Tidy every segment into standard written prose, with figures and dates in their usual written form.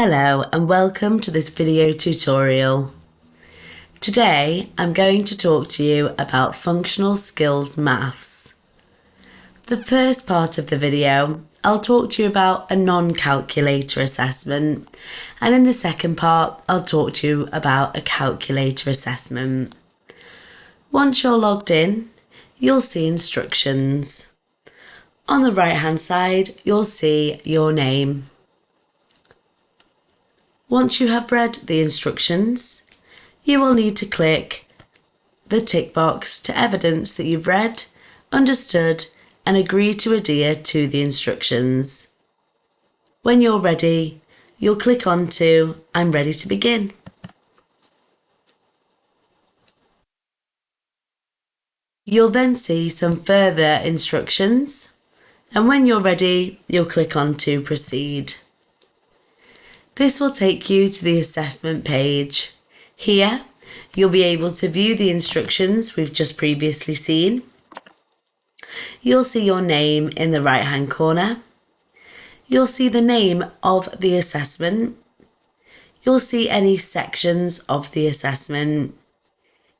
Hello and welcome to this video tutorial. Today I'm going to talk to you about functional skills maths. The first part of the video I'll talk to you about a non-calculator assessment, and in the second part I'll talk to you about a calculator assessment. Once you're logged in, you'll see instructions. On the right hand side you'll see your name. Once you have read the instructions, you will need to click the tick box to evidence that you've read, understood, and agree to adhere to the instructions. When you're ready, you'll click on to I'm ready to begin. You'll then see some further instructions, and when you're ready, you'll click on to proceed. This will take you to the assessment page. Here, you'll be able to view the instructions we've just previously seen. You'll see your name in the right hand corner. You'll see the name of the assessment. You'll see any sections of the assessment.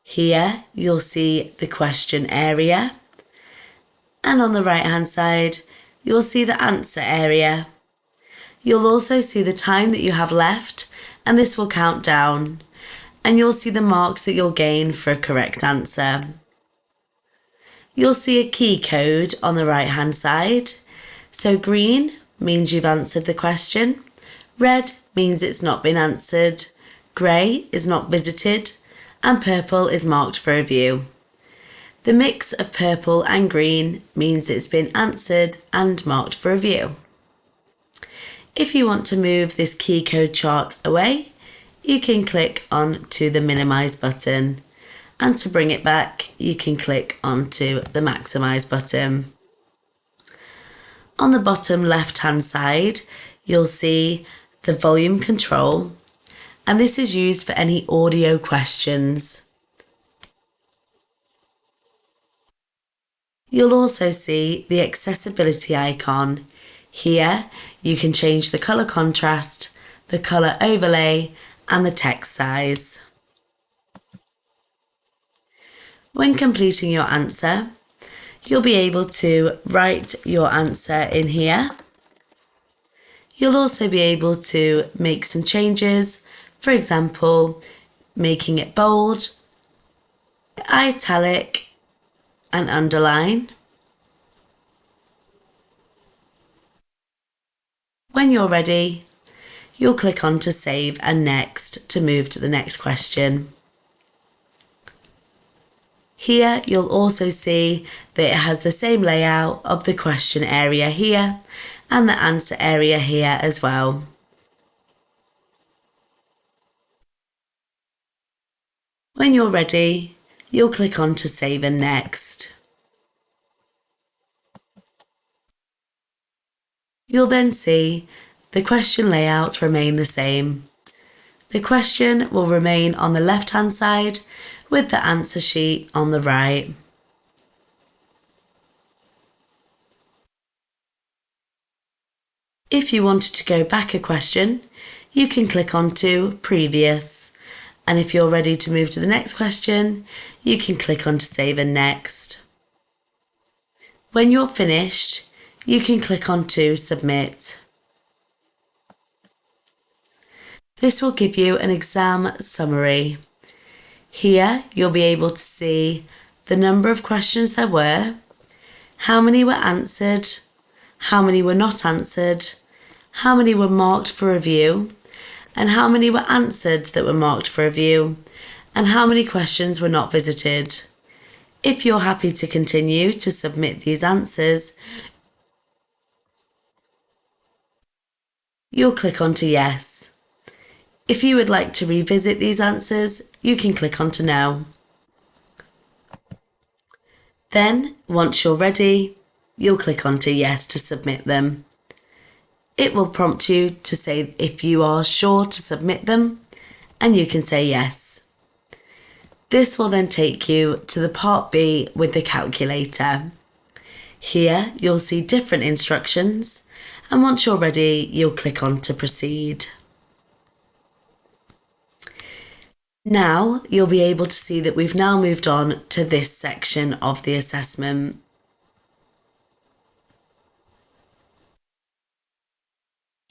Here, you'll see the question area. And on the right hand side, you'll see the answer area. You'll also see the time that you have left, and this will count down, and you'll see the marks that you'll gain for a correct answer. You'll see a key code on the right hand side. So green means you've answered the question, red means it's not been answered, grey is not visited, and purple is marked for review. The mix of purple and green means it's been answered and marked for review. If you want to move this key code chart away, you can click on to the minimize button, and to bring it back, you can click onto the maximize button. On the bottom left hand side, you'll see the volume control, and this is used for any audio questions. You'll also see the accessibility icon. Here, you can change the colour contrast, the colour overlay, and the text size. When completing your answer, you'll be able to write your answer in here. You'll also be able to make some changes, for example, making it bold, italic, and underline. When you're ready, you'll click on to save and next to move to the next question. Here you'll also see that it has the same layout of the question area here and the answer area here as well. When you're ready, you'll click on to save and next. You'll then see the question layouts remain the same. The question will remain on the left hand side with the answer sheet on the right. If you wanted to go back a question, you can click on to previous, and if you're ready to move to the next question, you can click on to save and next. When you're finished, you can click on to submit. This will give you an exam summary. Here you'll be able to see the number of questions there were, how many were answered, how many were not answered, how many were marked for review, and how many were answered that were marked for review, and how many questions were not visited. If you're happy to continue to submit these answers, you'll click on to yes. If you would like to revisit these answers, you can click on to no. Then, once you're ready, you'll click on to yes to submit them. It will prompt you to say if you are sure to submit them, and you can say yes. This will then take you to the part B with the calculator. Here you'll see different instructions, and once you're ready, you'll click on to proceed. Now you'll be able to see that we've now moved on to this section of the assessment.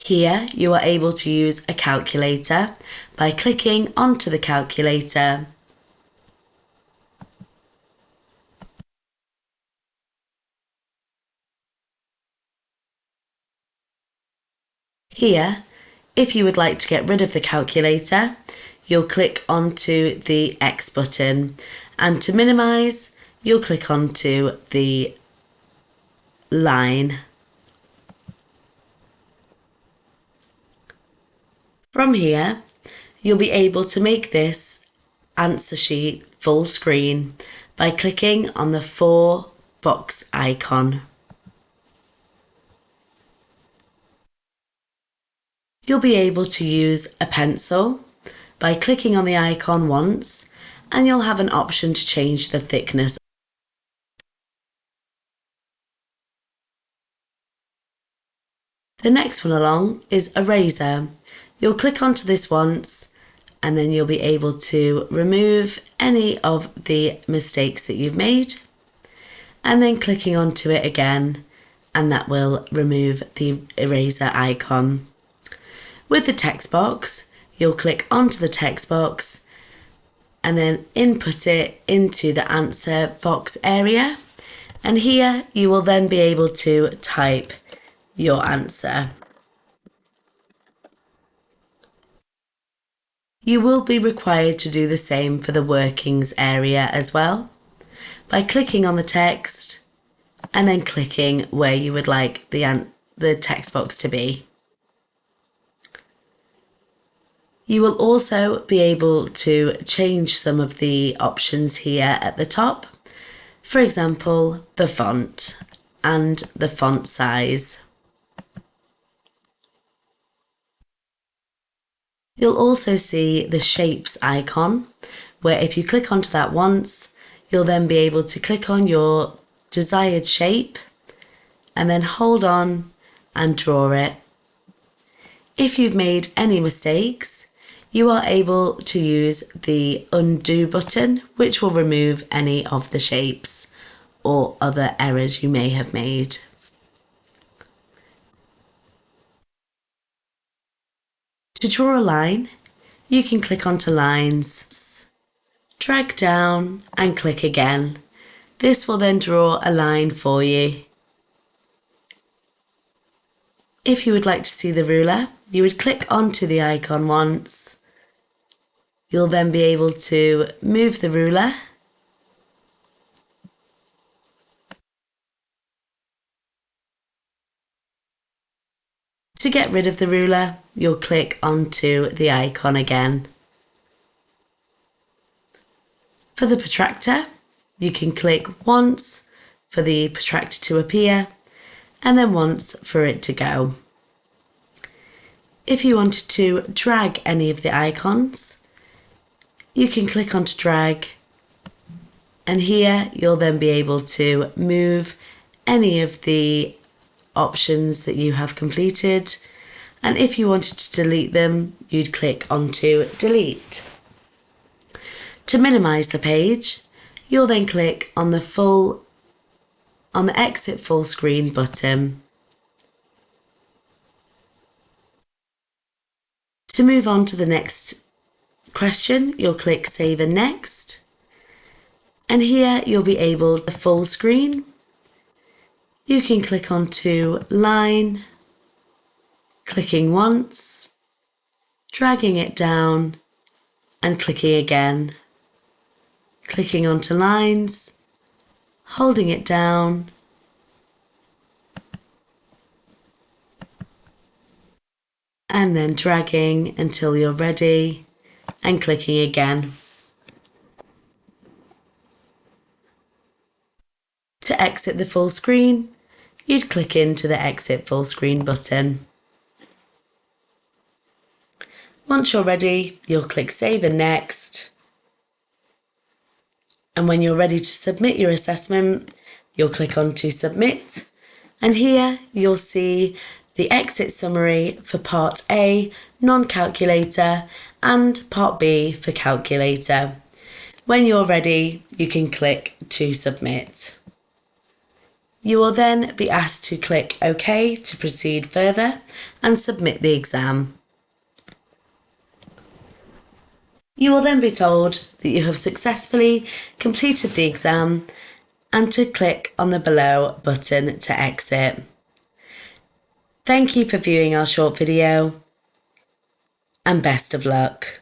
Here you are able to use a calculator by clicking onto the calculator. Here, if you would like to get rid of the calculator, you'll click onto the X button, and to minimise, you'll click onto the line. From here, you'll be able to make this answer sheet full screen by clicking on the 4 box icon. You'll be able to use a pencil by clicking on the icon once, and you'll have an option to change the thickness. The next one along is eraser. You'll click onto this once, and then you'll be able to remove any of the mistakes that you've made, and then clicking onto it again, and that will remove the eraser icon. With the text box, you'll click onto the text box and then input it into the answer box area, and here you will then be able to type your answer. You will be required to do the same for the workings area as well, by clicking on the text and then clicking where you would like the text box to be. You will also be able to change some of the options here at the top. For example, the font and the font size. You'll also see the shapes icon, where if you click onto that once, you'll then be able to click on your desired shape and then hold on and draw it. If you've made any mistakes, you are able to use the undo button, which will remove any of the shapes or other errors you may have made. To draw a line, you can click onto lines, drag down and click again. This will then draw a line for you. If you would like to see the ruler, you would click onto the icon once. You'll then be able to move the ruler . To get rid of the ruler, you'll click onto the icon again. For the protractor, you can click once for the protractor to appear and then once for it to go. If you wanted to drag any of the icons, you can click onto drag, and here you'll then be able to move any of the options that you have completed, and if you wanted to delete them, you'd click onto delete. To minimise the page, you'll then click on the exit full screen button. To move on to the next question, you'll click Save and Next, and here you'll be able to full screen. You can click onto line, clicking once, dragging it down and clicking again, clicking onto lines, holding it down, and then dragging until you're ready and clicking again. To exit the full screen, you'd click into the exit full screen button. Once you're ready, you'll click Save and Next. And when you're ready to submit your assessment, you'll click on to Submit. And here you'll see the exit summary for Part A, non-calculator, and Part B for calculator. When you're ready, you can click to submit. You will then be asked to click OK to proceed further and submit the exam. You will then be told that you have successfully completed the exam and to click on the below button to exit. Thank you for viewing our short video and best of luck.